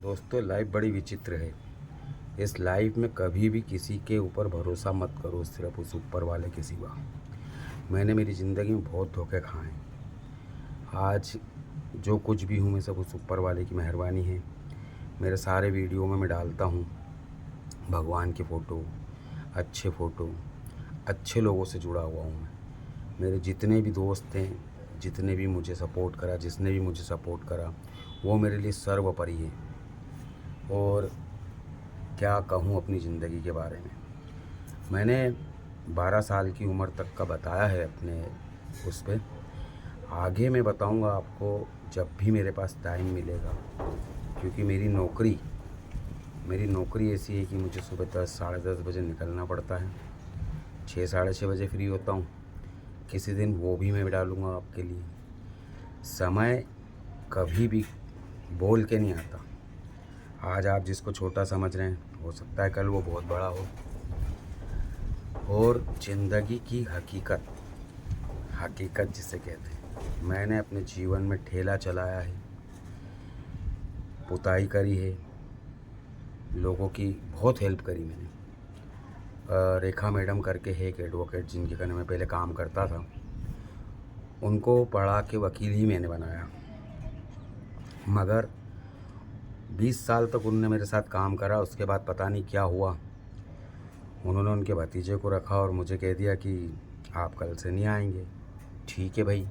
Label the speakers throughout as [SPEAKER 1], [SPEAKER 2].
[SPEAKER 1] दोस्तों, लाइफ बड़ी विचित्र है। इस लाइफ में कभी भी किसी के ऊपर भरोसा मत करो, सिर्फ उस ऊपर वाले के सिवा। मैंने मेरी ज़िंदगी में बहुत धोखे खाए हैं। आज जो कुछ भी हूँ मैं सब उस ऊपर वाले की मेहरबानी है। मेरे सारे वीडियो में मैं डालता हूँ भगवान की फ़ोटो, अच्छे फ़ोटो, अच्छे लोगों से जुड़ा हुआ हूँ मैं। मेरे जितने भी दोस्त हैं, जितने भी मुझे सपोर्ट करा, जिसने भी मुझे सपोर्ट करा, वो मेरे लिए सर्वोपरि है। और क्या कहूँ अपनी ज़िंदगी के बारे में। मैंने 12 साल की उम्र तक का बताया है अपने उस पे। आगे मैं बताऊँगा आपको जब भी मेरे पास टाइम मिलेगा, क्योंकि मेरी नौकरी ऐसी है कि मुझे सुबह 10 साढ़े 10 बजे निकलना पड़ता है। 6 साढ़े 6 बजे फ्री होता हूँ। किसी दिन वो भी मैं डालूँगा आपके लिए। समय कभी भी बोल के नहीं आता। आज आप जिसको छोटा समझ रहे हैं, हो सकता है कल वो बहुत बड़ा हो। और ज़िंदगी की हकीकत जिसे कहते हैं, मैंने अपने जीवन में ठेला चलाया है, पुताई करी है, लोगों की बहुत हेल्प करी मैंने। रेखा मैडम करके है एक एडवोकेट जिनके कने मैं पहले काम करता था, उनको पढ़ा के वकील ही मैंने बनाया। मगर 20 साल तक उनने मेरे साथ काम करा। उसके बाद पता नहीं क्या हुआ, उन्होंने उनके भतीजे को रखा और मुझे कह दिया कि आप कल से नहीं आएंगे। ठीक है भाई,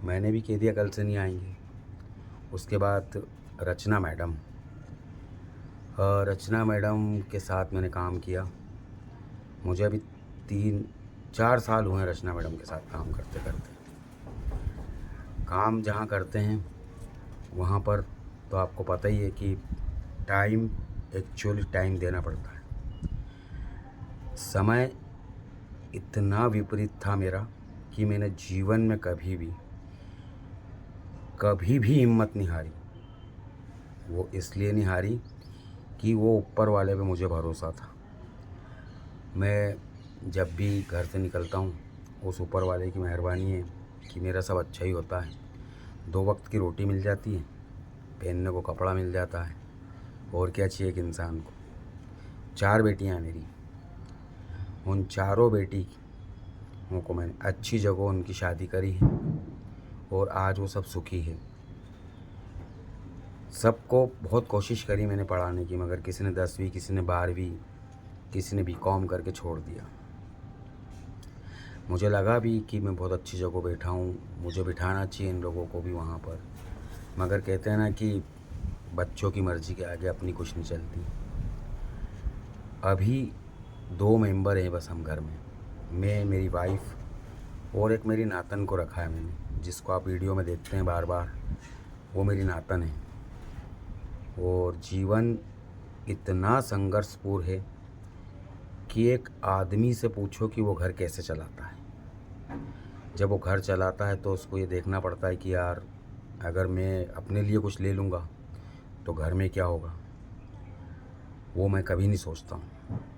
[SPEAKER 1] मैंने भी कह दिया कल से नहीं आएंगे। उसके बाद रचना मैडम के साथ मैंने काम किया। मुझे अभी 3-4 साल हुए हैं रचना मैडम के साथ काम करते करते। काम जहाँ करते हैं वहाँ पर तो आपको पता ही है कि एक्चुअली टाइम देना पड़ता है। समय इतना विपरीत था मेरा कि मैंने जीवन में कभी भी हिम्मत नहीं हारी। वो इसलिए नहीं हारी कि वो ऊपर वाले पे मुझे भरोसा था। मैं जब भी घर से निकलता हूँ, उस ऊपर वाले की मेहरबानी है कि मेरा सब अच्छा ही होता है। 2 वक्त की रोटी मिल जाती है, पहनने को कपड़ा मिल जाता है, और क्या चाहिए एक इंसान को। 4 बेटियाँ हैं मेरी। उन चारों बेटियों को मैंने अच्छी जगह उनकी शादी करी है और आज वो सब सुखी है। सबको बहुत कोशिश करी मैंने पढ़ाने की, मगर किसी ने 10वीं, किसी ने 12वीं, किसी ने बीकॉम करके छोड़ दिया। मुझे लगा भी कि मैं बहुत अच्छी जगह बैठा हूँ, मुझे बिठाना चाहिए इन लोगों को भी वहाँ पर। मगर कहते हैं ना कि बच्चों की मर्ज़ी के आगे अपनी कुछ नहीं चलती। अभी 2 मेंबर हैं बस हम घर में, मैं, मेरी वाइफ और एक मेरी नातन को रखा है मैंने, जिसको आप वीडियो में देखते हैं बार बार। वो मेरी नातन है। और जीवन इतना संघर्षपूर्ण है कि एक आदमी से पूछो कि वो घर कैसे चलाता है। जब वो घर चलाता है तो उसको ये देखना पड़ता है कि यार अगर मैं अपने लिए कुछ ले लूँगा तो घर में क्या होगा। वो मैं कभी नहीं सोचता हूँ,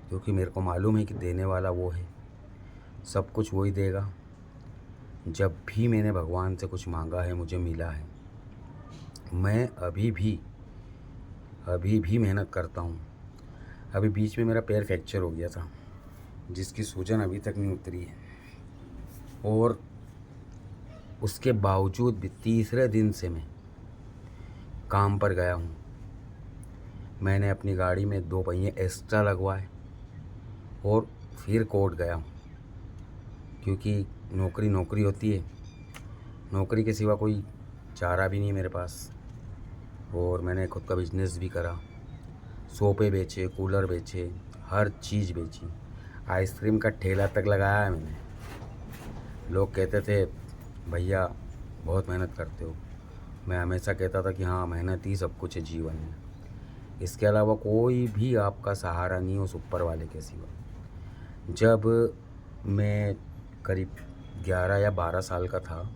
[SPEAKER 1] क्योंकि मेरे को मालूम है कि देने वाला वो है, सब कुछ वही देगा। जब भी मैंने भगवान से कुछ मांगा है मुझे मिला है। मैं अभी भी मेहनत करता हूँ। अभी बीच में मेरा पैर फ्रैक्चर हो गया था, जिसकी सूजन अभी तक नहीं उतरी है। और उसके बावजूद भी तीसरे दिन से मैं काम पर गया हूँ। मैंने अपनी गाड़ी में 2 पहिए एक्स्ट्रा लगवाए और फिर कोर्ट गया हूँ, क्योंकि नौकरी होती है। नौकरी के सिवा कोई चारा भी नहीं है मेरे पास। और मैंने खुद का बिजनेस भी करा, सोफे बेचे, कूलर बेचे, हर चीज़ बेची। आइसक्रीम का ठेला तक लगाया है मैंने। लोग कहते थे भैया बहुत मेहनत करते हो। मैं हमेशा कहता था कि हाँ, मेहनत ही सब कुछ है जीवन में। इसके अलावा कोई भी आपका सहारा नहीं हो उस ऊपर वाले के सिवा। जब मैं करीब 11 या 12 साल का था,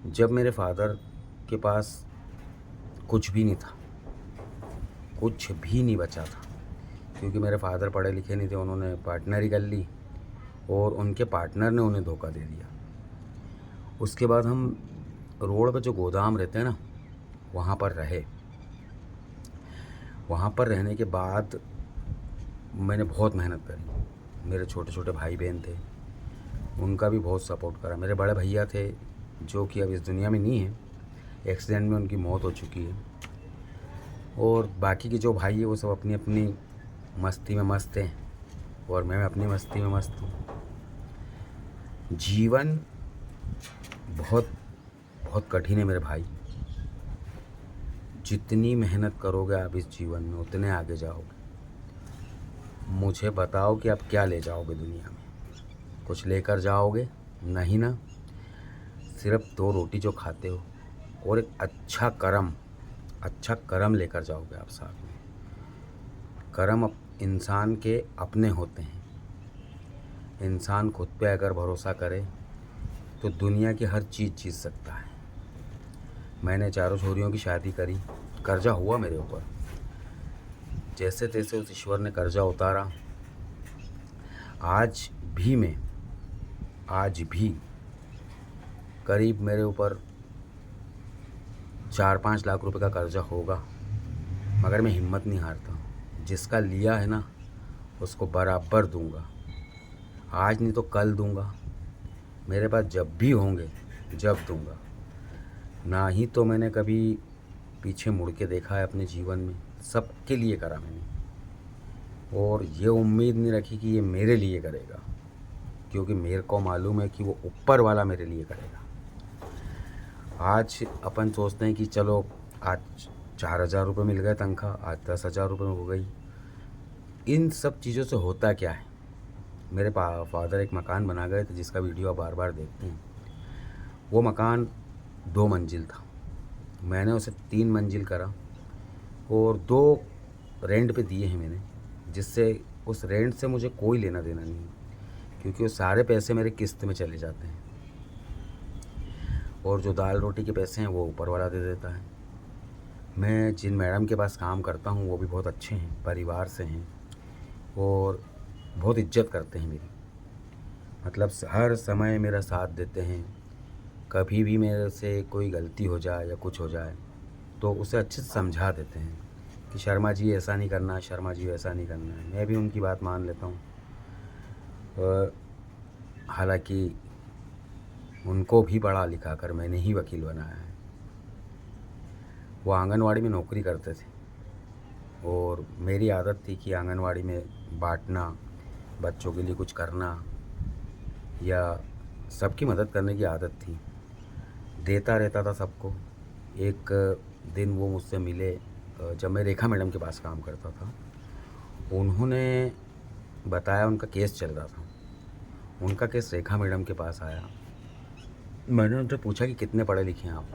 [SPEAKER 1] जब मेरे फादर के पास कुछ भी नहीं था, कुछ भी नहीं बचा था, क्योंकि मेरे फादर पढ़े लिखे नहीं थे। उन्होंने पार्टनरी कर ली और उनके पार्टनर ने उन्हें धोखा दे दिया। उसके बाद हम रोड पर जो गोदाम रहते हैं ना, वहाँ पर रहे। वहाँ पर रहने के बाद मैंने बहुत मेहनत करी। मेरे छोटे छोटे भाई बहन थे, उनका भी बहुत सपोर्ट करा। मेरे बड़े भैया थे जो कि अब इस दुनिया में नहीं है, एक्सीडेंट में उनकी मौत हो चुकी है। और बाकी के जो भाई है वो सब अपनी अपनी मस्ती में मस्त हैं और मैं अपनी मस्ती में मस्त हूँ। जीवन बहुत बहुत कठिन है मेरे भाई। जितनी मेहनत करोगे आप इस जीवन में उतने आगे जाओगे। मुझे बताओ कि आप क्या ले जाओगे दुनिया में? कुछ लेकर जाओगे? नहीं ना। सिर्फ 2 रोटी जो खाते हो और एक अच्छा कर्म लेकर जाओगे आप साथ में। कर्म इंसान के अपने होते हैं। इंसान खुद पे अगर भरोसा करे तो दुनिया की हर चीज़ जीत सकता है। मैंने 4 छोरियों की शादी करी, कर्जा हुआ मेरे ऊपर। जैसे तैसे उस ईश्वर ने कर्जा उतारा। आज भी करीब मेरे ऊपर 4-5 लाख रुपए का कर्जा होगा, मगर मैं हिम्मत नहीं हारता। जिसका लिया है ना उसको बराबर दूंगा। आज नहीं तो कल दूंगा। मेरे पास जब भी होंगे जब दूंगा। ना ही तो मैंने कभी पीछे मुड़ के देखा है अपने जीवन में। सबके लिए करा मैंने और ये उम्मीद नहीं रखी कि ये मेरे लिए करेगा, क्योंकि मेरे को मालूम है कि वो ऊपर वाला मेरे लिए करेगा। आज अपन सोचते हैं कि चलो आज 4,000 रुपये मिल गए तनख्वाह, आज 10,000 रुपये हो गई। इन सब चीज़ों से होता क्या है? मेरे फादर एक मकान बना गए थे जिसका वीडियो आप बार बार देखते हैं। वो मकान 2 मंजिल था, मैंने उसे 3 मंजिल करा और 2 रेंट पे दिए हैं मैंने, जिससे उस रेंट से मुझे कोई लेना देना नहीं है, क्योंकि वो सारे पैसे मेरे किस्त में चले जाते हैं और जो दाल रोटी के पैसे हैं वो ऊपर वाला दे देता है। मैं जिन मैडम के पास काम करता हूँ वो भी बहुत अच्छे हैं, परिवार से हैं और बहुत इज्जत करते हैं मेरी। मतलब हर समय मेरा साथ देते हैं। कभी भी मेरे से कोई गलती हो जाए या कुछ हो जाए तो उसे अच्छे से समझा देते हैं कि शर्मा जी ऐसा नहीं करना है, शर्मा जी ऐसा नहीं करना है। मैं भी उनकी बात मान लेता हूँ। हालांकि उनको भी पढ़ा लिखा कर मैंने ही वकील बनाया है। वो आंगनवाड़ी में नौकरी करते थे और मेरी आदत थी कि आंगनवाड़ी में बांटना, बच्चों के लिए कुछ करना या सबकी मदद करने की आदत थी। देता रहता था सबको। एक दिन वो मुझसे मिले जब मैं रेखा मैडम के पास काम करता था। उन्होंने बताया उनका केस चल रहा था। उनका केस रेखा मैडम के पास आया। मैंने उनसे पूछा कि कितने पढ़े लिखे हैं आप?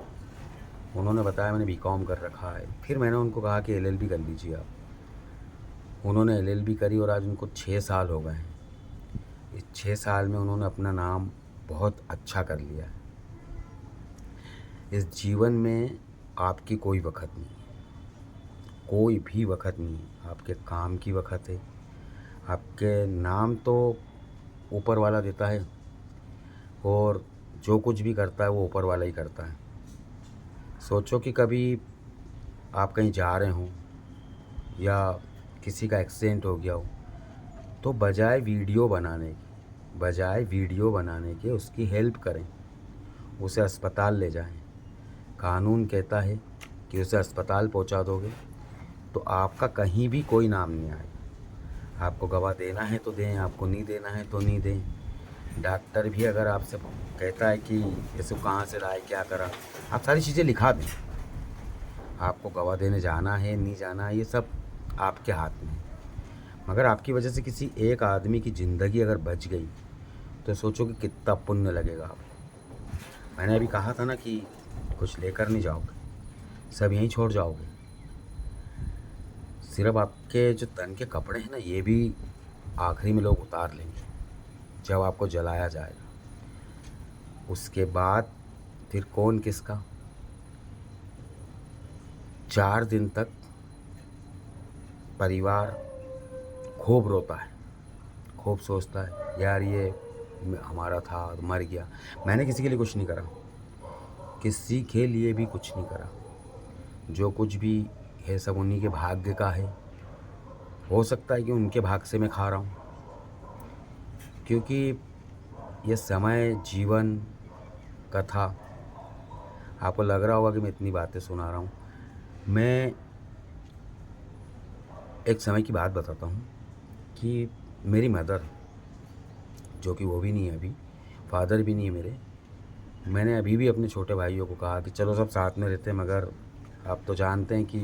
[SPEAKER 1] उन्होंने बताया मैंने बीकॉम कर रखा है। फिर मैंने उनको कहा कि एलएलबी कर लीजिए आप। उन्होंने एलएलबी करी और आज उनको 6 साल हो गए हैं। इस 6 साल में उन्होंने अपना नाम बहुत अच्छा कर लिया है। इस जीवन में आपकी कोई वक़्त नहीं, कोई भी वक़्त नहीं। आपके काम की वक़्त है। आपके नाम तो ऊपर वाला देता है और जो कुछ भी करता है वो ऊपर वाला ही करता है। सोचो कि कभी आप कहीं जा रहे हों या किसी का एक्सीडेंट हो गया हो, तो बजाय वीडियो बनाने के उसकी हेल्प करें, उसे अस्पताल ले जाएं। कानून कहता है कि उसे अस्पताल पहुंचा दोगे तो आपका कहीं भी कोई नाम नहीं आएगा। आपको गवाह देना है तो दें, आपको नहीं देना है तो नहीं दें। डॉक्टर भी अगर आपसे कहता है कि इसको कहाँ से लाए, क्या करा, आप सारी चीज़ें लिखा दें। आपको गवाह देने जाना है नहीं जाना है ये सब आपके हाथ में है। मगर आपकी वजह से किसी एक आदमी की ज़िंदगी अगर बच गई तो सोचो कि कितना पुण्य लगेगा आपको। मैंने अभी कहा था ना कि कुछ लेकर नहीं जाओगे, सब यहीं छोड़ जाओगे। सिर्फ आपके जो तन के कपड़े हैं ना ये भी आखिरी में लोग उतार लेंगे जब आपको जलाया जाएगा। उसके बाद फिर कौन किसका। 4 दिन तक परिवार खूब रोता है, खूब सोचता है यार ये हमारा था मर गया। मैंने किसी के लिए कुछ नहीं करा, किसी के लिए भी कुछ नहीं करा। जो कुछ भी ये सब उन्हीं के भाग्य का है। हो सकता है कि उनके भाग से मैं खा रहा हूँ, क्योंकि ये समय, जीवन, कथा, आपको लग रहा होगा कि मैं इतनी बातें सुना रहा हूँ। मैं एक समय की बात बताता हूँ कि मेरी मदर, जो कि वो भी नहीं है अभी, फादर भी नहीं है मेरे, मैंने अभी भी अपने छोटे भाइयों को कहा कि चलो सब साथ में रहते हैं, मगर आप तो जानते हैं कि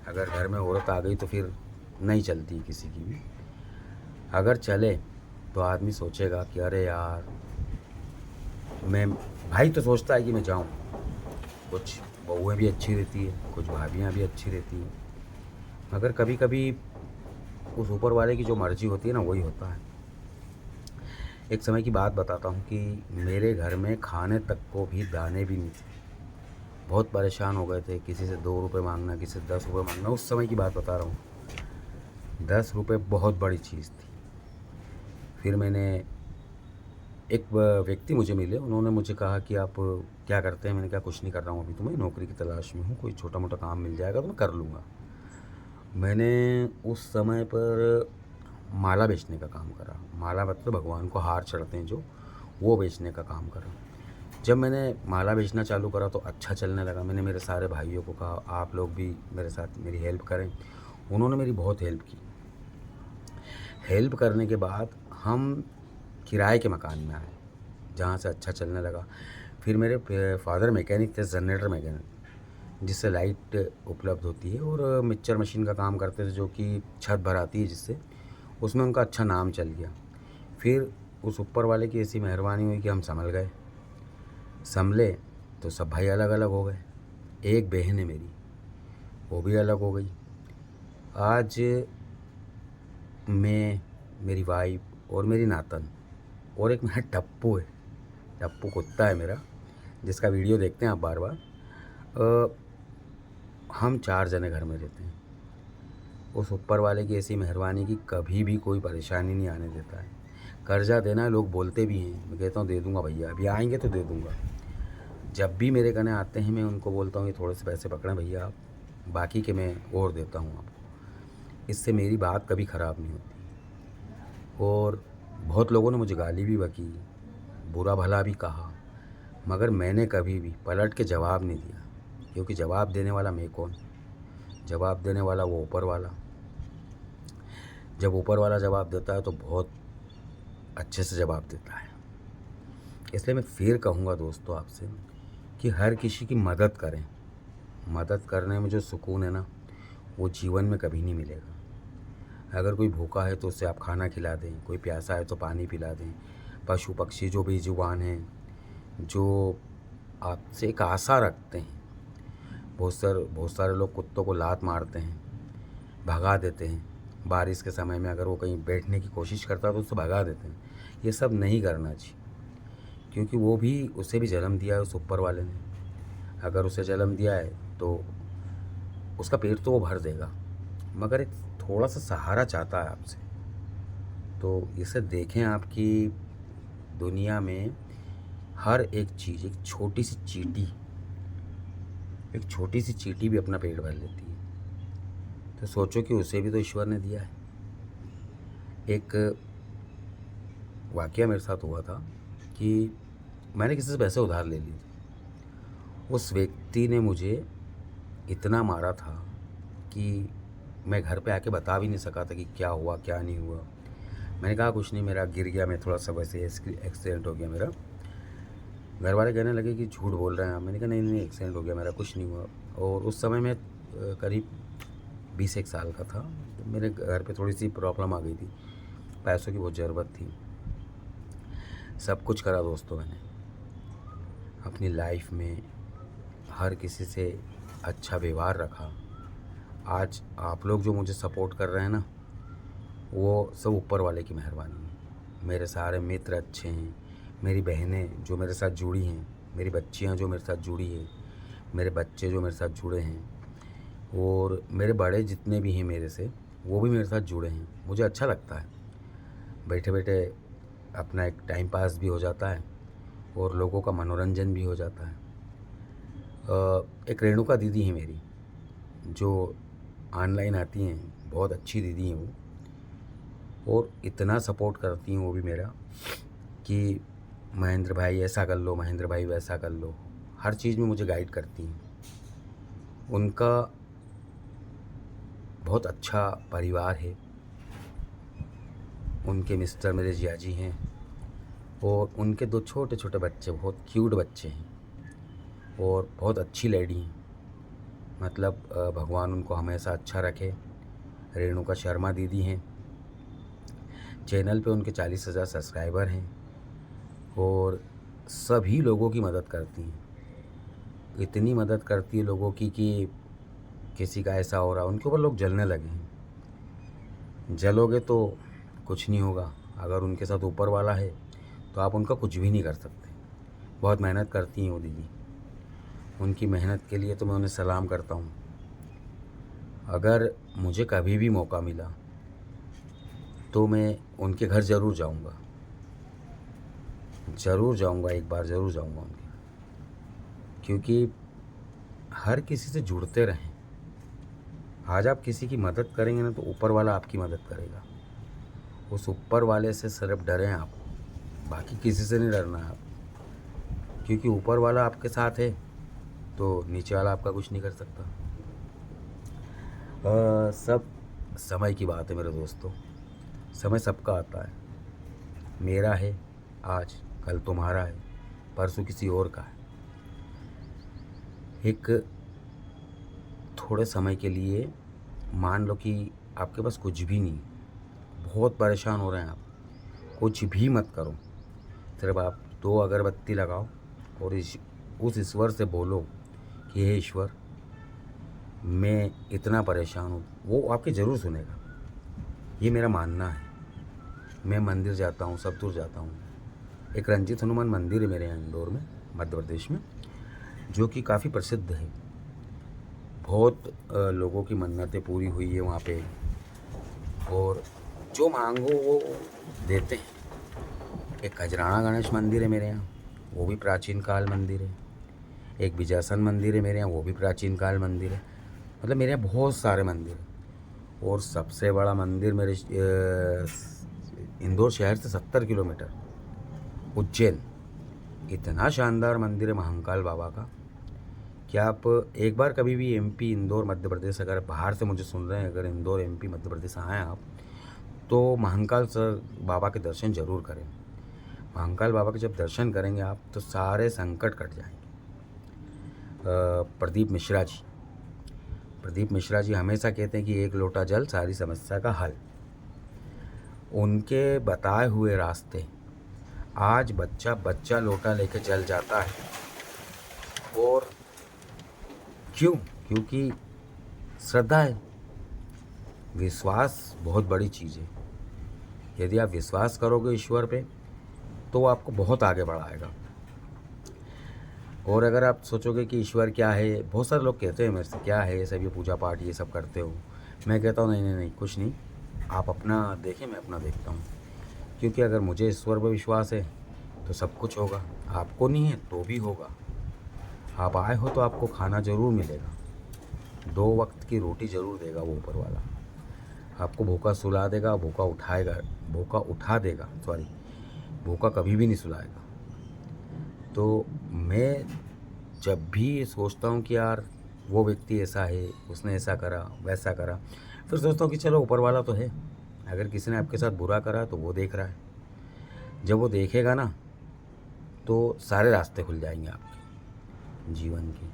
[SPEAKER 1] अगर घर में औरत आ गई तो फिर नहीं चलती किसी की भी। अगर चले तो आदमी सोचेगा कि अरे यार, मैं, भाई तो सोचता है कि मैं जाऊं, कुछ बहुएं भी अच्छी रहती है, कुछ भाभियां भी अच्छी रहती हैं, मगर कभी कभी उस ऊपर वाले की जो मर्ज़ी होती है ना, वही होता है। एक समय की बात बताता हूँ कि मेरे घर में खाने तक को भी दाने भी नहीं थे। बहुत परेशान हो गए थे, किसी से 2 रुपये मांगना, किसी से 10 रुपये मांगना। उस समय की बात बता रहा हूँ। 10 रुपये बहुत बड़ी चीज़ थी। फिर मैंने, एक व्यक्ति मुझे मिले, उन्होंने मुझे कहा कि आप क्या करते हैं? मैंने कहा कुछ नहीं कर रहा हूँ अभी, तो मैं नौकरी की तलाश में हूँ, कोई छोटा मोटा काम मिल जाएगा तो मैं कर लूँगा। मैंने उस समय पर माला बेचने का काम करा। माला मतलब भगवान को हार चढ़ते हैं जो, वो बेचने का काम करा। जब मैंने माला बेचना चालू करा तो अच्छा चलने लगा। मैंने मेरे सारे भाइयों को कहा आप लोग भी मेरे साथ मेरी हेल्प करें। उन्होंने मेरी बहुत हेल्प की। हेल्प करने के बाद हम किराए के मकान में आए, जहाँ से अच्छा चलने लगा। फिर मेरे फादर मैकेनिक थे, जनरेटर मैकेनिक, जिससे लाइट उपलब्ध होती है, और मिक्सचर मशीन का काम करते थे, जो कि छत भर आती है जिससे, उसमें उनका अच्छा नाम चल गया। फिर उस ऊपर वाले की ऐसी मेहरबानी हुई कि हम संभल गए। संभले तो सब भाई अलग अलग हो गए। एक बहन है मेरी, वो भी अलग हो गई। आज मैं, मेरी वाइफ और मेरी नातन, और एक मेरा टप्पू है, टप्पू कुत्ता है मेरा, जिसका वीडियो देखते हैं आप बार बार। हम 4 जने घर में रहते हैं। उस ऊपर वाले की ऐसी मेहरबानी कि कभी भी कोई परेशानी नहीं आने देता है। कर्जा देना है, लोग बोलते भी हैं, मैं कहता हूँ दे दूँगा भैया, अभी आएंगे तो दे दूँगा। जब भी मेरे कने आते हैं मैं उनको बोलता हूँ ये थोड़े से पैसे पकड़ें भैया आप, बाकी के मैं और देता हूँ आपको। इससे मेरी बात कभी ख़राब नहीं होती। और बहुत लोगों ने मुझे गाली भी बकी, बुरा भला भी कहा, मगर मैंने कभी भी पलट के जवाब नहीं दिया, क्योंकि जवाब देने वाला मैं कौन? जवाब देने वाला वो ऊपर वाला। जब ऊपर वाला जवाब देता है तो बहुत अच्छे से जवाब देता है। इसलिए मैं फिर कहूँगा दोस्तों आपसे कि हर किसी की मदद करें। मदद करने में जो सुकून है ना, वो जीवन में कभी नहीं मिलेगा। अगर कोई भूखा है तो उसे आप खाना खिला दें, कोई प्यासा है तो पानी पिला दें। पशु पक्षी जो बेजुबान हैं, जो आपसे एक आशा रखते हैं, बहुत सारे लोग कुत्तों को लात मारते हैं, भगा देते हैं। बारिश के समय में अगर वो कहीं बैठने की कोशिश करता है तो उसे भगा देते हैं। ये सब नहीं करना चाहिए, क्योंकि वो भी, उसे भी जन्म दिया है उस ऊपर वाले ने। अगर उसे जन्म दिया है तो उसका पेट तो वो भर देगा, मगर एक थोड़ा सा सहारा चाहता है आपसे। तो इसे देखें आप कि दुनिया में हर एक चीज़, एक छोटी सी चींटी भी अपना पेट भर लेती है। तो सोचो कि उसे भी तो ईश्वर ने दिया है। एक वाकया मेरे साथ हुआ था कि मैंने किसी से पैसे उधार ले लिए थे। उस व्यक्ति ने मुझे इतना मारा था कि मैं घर पे आके बता भी नहीं सका था कि क्या हुआ क्या नहीं हुआ। मैंने कहा कुछ नहीं, मेरा गिर गया, मैं थोड़ा सा वैसे एक्सीडेंट हो गया मेरा। घर वाले कहने लगे कि झूठ बोल रहे हैं आप। मैंने कहा नहीं नहीं, एक्सीडेंट हो गया मेरा, कुछ नहीं हुआ। और उस समय मैं करीब 20 साल का था। तो मेरे घर पे थोड़ी सी प्रॉब्लम आ गई थी, पैसों की बहुत ज़रूरत थी। सब कुछ करा दोस्तों मैंने अपनी लाइफ में, हर किसी से अच्छा व्यवहार रखा। आज आप लोग जो मुझे सपोर्ट कर रहे हैं ना, वो सब ऊपर वाले की मेहरबानी है। मेरे सारे मित्र अच्छे हैं, मेरी बहनें जो मेरे साथ जुड़ी हैं, मेरी बच्चियां जो मेरे साथ जुड़ी हैं, मेरे बच्चे जो मेरे साथ जुड़े हैं, और मेरे बड़े जितने भी हैं मेरे से, वो भी मेरे साथ जुड़े हैं। मुझे अच्छा लगता है, बैठे बैठे अपना एक टाइम पास भी हो जाता है और लोगों का मनोरंजन भी हो जाता है। एक रेणुका दीदी है मेरी, जो ऑनलाइन आती हैं बहुत अच्छी दीदी हैं वो, और इतना सपोर्ट करती हैं वो भी मेरा कि महेंद्र भाई ऐसा कर लो, महेंद्र भाई वैसा कर लो, हर चीज़ में मुझे गाइड करती हैं। उनका बहुत अच्छा परिवार है। उनके मिस्टर मेरे जिया जी हैं और उनके 2 छोटे छोटे बच्चे, बहुत क्यूट बच्चे हैं और बहुत अच्छी लेडी हैं। मतलब भगवान उनको हमेशा अच्छा रखे। रेणुका शर्मा दीदी हैं, चैनल पे उनके 40,000 सब्सक्राइबर हैं और सभी लोगों की मदद करती हैं। इतनी मदद करती है लोगों की कि किसी का ऐसा हो रहा, उनके ऊपर लोग जलने लगे हैं। जलोगे तो कुछ नहीं होगा। अगर उनके साथ ऊपर वाला है तो आप उनका कुछ भी नहीं कर सकते। बहुत मेहनत करती हैं वो दीदी। उनकी मेहनत के लिए तो मैं उन्हें सलाम करता हूँ। अगर मुझे कभी भी मौका मिला तो मैं उनके घर ज़रूर जाऊँगा, एक बार ज़रूर जाऊँगा उनके, क्योंकि हर किसी से जुड़ते रहें। आज आप किसी की मदद करेंगे ना तो ऊपर वाला आपकी मदद करेगा। उस ऊपर वाले से सिर्फ डरें आप, बाकी किसी से नहीं डरना है आप, क्योंकि ऊपर वाला आपके साथ है तो नीचे वाला आपका कुछ नहीं कर सकता। सब समय की बात है मेरे दोस्तों। समय सबका आता है। मेरा है आज, कल तुम्हारा है, परसों किसी और का है। एक थोड़े समय के लिए मान लो कि आपके पास कुछ भी नहीं, बहुत परेशान हो रहे हैं आप, कुछ भी मत करो। सिर्फ आप 2 अगरबत्ती लगाओ और उस ईश्वर से बोलो कि हे ईश्वर, मैं इतना परेशान हूँ। वो आपकी ज़रूर सुनेगा, ये मेरा मानना है। मैं मंदिर जाता हूँ, सब दूर जाता हूँ। एक रंजीत हनुमान मंदिर है मेरे यहाँ इंदौर में, मध्य प्रदेश में, जो कि काफ़ी प्रसिद्ध है। बहुत लोगों की मन्नतें पूरी हुई है वहाँ पे, और जो मांगो वो देते हैं। एक खजराना गणेश मंदिर है मेरे यहाँ, वो भी प्राचीन काल मंदिर है। एक बिजासन मंदिर है मेरे यहाँ, वो भी प्राचीन काल मंदिर है। मतलब मेरे यहाँ बहुत सारे मंदिर हैं। और सबसे बड़ा मंदिर मेरे इंदौर शहर से 70 किलोमीटर, उज्जैन, इतना शानदार मंदिर है महाकाल बाबा का कि आप एक बार कभी भी एमपी इंदौर मध्य प्रदेश, अगर बाहर से मुझे सुन रहे हैं, अगर इंदौर एमपी मध्य प्रदेश आएँ आप, तो महाकाल बाबा के दर्शन ज़रूर करें। महाकाल बाबा के जब दर्शन करेंगे आप तो सारे संकट कट जाएंगे। प्रदीप मिश्रा जी हमेशा कहते हैं कि एक लोटा जल सारी समस्या का हल। उनके बताए हुए रास्ते आज बच्चा लोटा लेके चल जाता है। और क्योंकि श्रद्धा है, विश्वास बहुत बड़ी चीज़ है। यदि आप विश्वास करोगे ईश्वर पे तो वो आपको बहुत आगे बढ़ाएगा। और अगर आप सोचोगे कि ईश्वर क्या है, बहुत सारे लोग कहते हैं मेरे से, क्या है ये सब, ये पूजा पाठ ये सब करते हो। मैं कहता हूँ नहीं, कुछ नहीं, आप अपना देखें, मैं अपना देखता हूँ। क्योंकि अगर मुझे ईश्वर पर विश्वास है तो सब कुछ होगा। आपको नहीं है तो भी होगा। आप आए हो तो आपको खाना ज़रूर मिलेगा, 2 वक्त की रोटी ज़रूर देगा वो ऊपर वाला। आपको भूखा सुला देगा, भूखा उठा देगा, भूखा कभी भी नहीं सुलाएगा। तो मैं जब भी सोचता हूँ कि यार वो व्यक्ति ऐसा है, उसने ऐसा करा वैसा करा, फिर सोचता हूँ कि चलो ऊपर वाला तो है। अगर किसी ने आपके साथ बुरा करा तो वो देख रहा है। जब वो देखेगा ना तो सारे रास्ते खुल जाएंगे आपके जीवन के।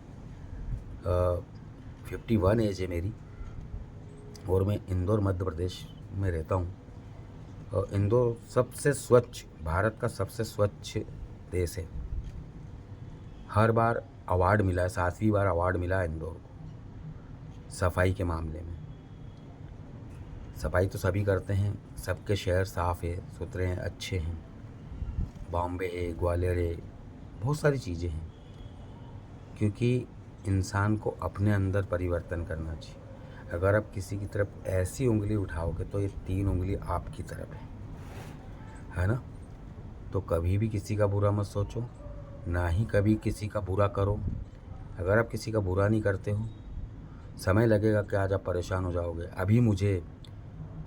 [SPEAKER 1] 51 एज है मेरी और मैं इंदौर मध्य प्रदेश में रहता हूँ। और इंदौर सबसे स्वच्छ, भारत का सबसे स्वच्छ देश है। हर बार अवार्ड मिला है, 7वीं बार अवार्ड मिला है इंदौर को सफाई के मामले में। सफाई तो सभी करते हैं, सबके शहर साफ़ है, सुथरे हैं, अच्छे हैं। बॉम्बे है, ग्वालियर है, बहुत सारी चीज़ें हैं। क्योंकि इंसान को अपने अंदर परिवर्तन करना चाहिए। अगर आप किसी की तरफ ऐसी उंगली उठाओगे तो ये 3 उंगली आपकी तरफ है ना। तो कभी भी किसी का बुरा मत सोचो, ना ही कभी किसी का बुरा करो। अगर आप किसी का बुरा नहीं करते हो समय लगेगा कि आज आप परेशान हो जाओगे। अभी मुझे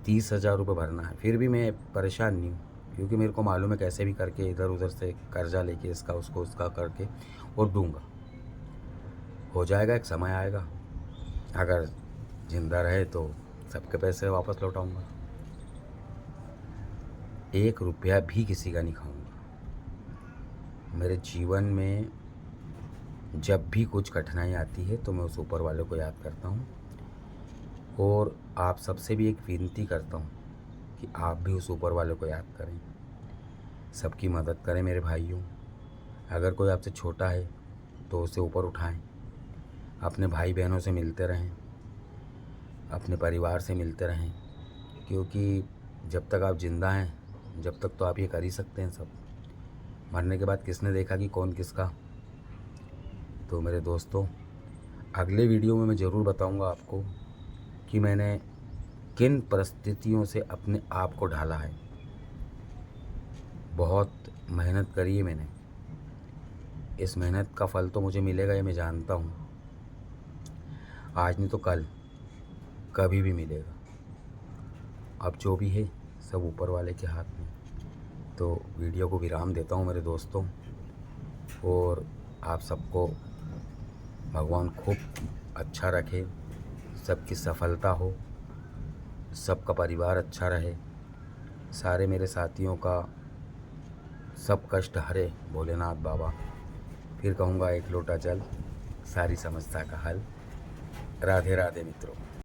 [SPEAKER 1] 30,000 रुपये भरना है, फिर भी मैं परेशान नहीं हूँ, क्योंकि मेरे को मालूम है कैसे भी करके इधर उधर से कर्जा लेके इसका उसको उसका करके और दूंगा। हो जाएगा, एक समय आएगा, अगर ज़िंदा रहे तो सबके पैसे वापस लौटाऊंगा। 1 रुपया भी किसी का नहीं खाऊंगा। मेरे जीवन में जब भी कुछ कठिनाई आती है तो मैं उस ऊपर वाले को याद करता हूँ, और आप सबसे भी एक विनती करता हूँ कि आप भी उस ऊपर वाले को याद करें, सबकी मदद करें मेरे भाइयों। अगर कोई आपसे छोटा है तो उसे ऊपर उठाएं, अपने भाई बहनों से मिलते रहें, अपने परिवार से मिलते रहें, क्योंकि जब तक आप ज़िंदा हैं, जब तक तो आप ये कर ही सकते हैं सब। मरने के बाद किसने देखा कि कौन किसका। तो मेरे दोस्तों, अगले वीडियो में मैं ज़रूर बताऊंगा आपको कि मैंने किन परिस्थितियों से अपने आप को ढाला है। बहुत मेहनत करी है मैंने, इस मेहनत का फल तो मुझे मिलेगा, ये मैं जानता हूँ। आज नहीं तो कल, कभी भी मिलेगा। अब जो भी है सब ऊपर वाले के हाथ में। तो वीडियो को विराम देता हूँ मेरे दोस्तों, और आप सबको भगवान खूब अच्छा रखे, सबकी सफलता हो, सबका परिवार अच्छा रहे, सारे मेरे साथियों का सब कष्ट हरे भोलेनाथ बाबा। फिर कहूँगा एक लोटा जल, सारी समस्या का हल। राधे राधे मित्रों।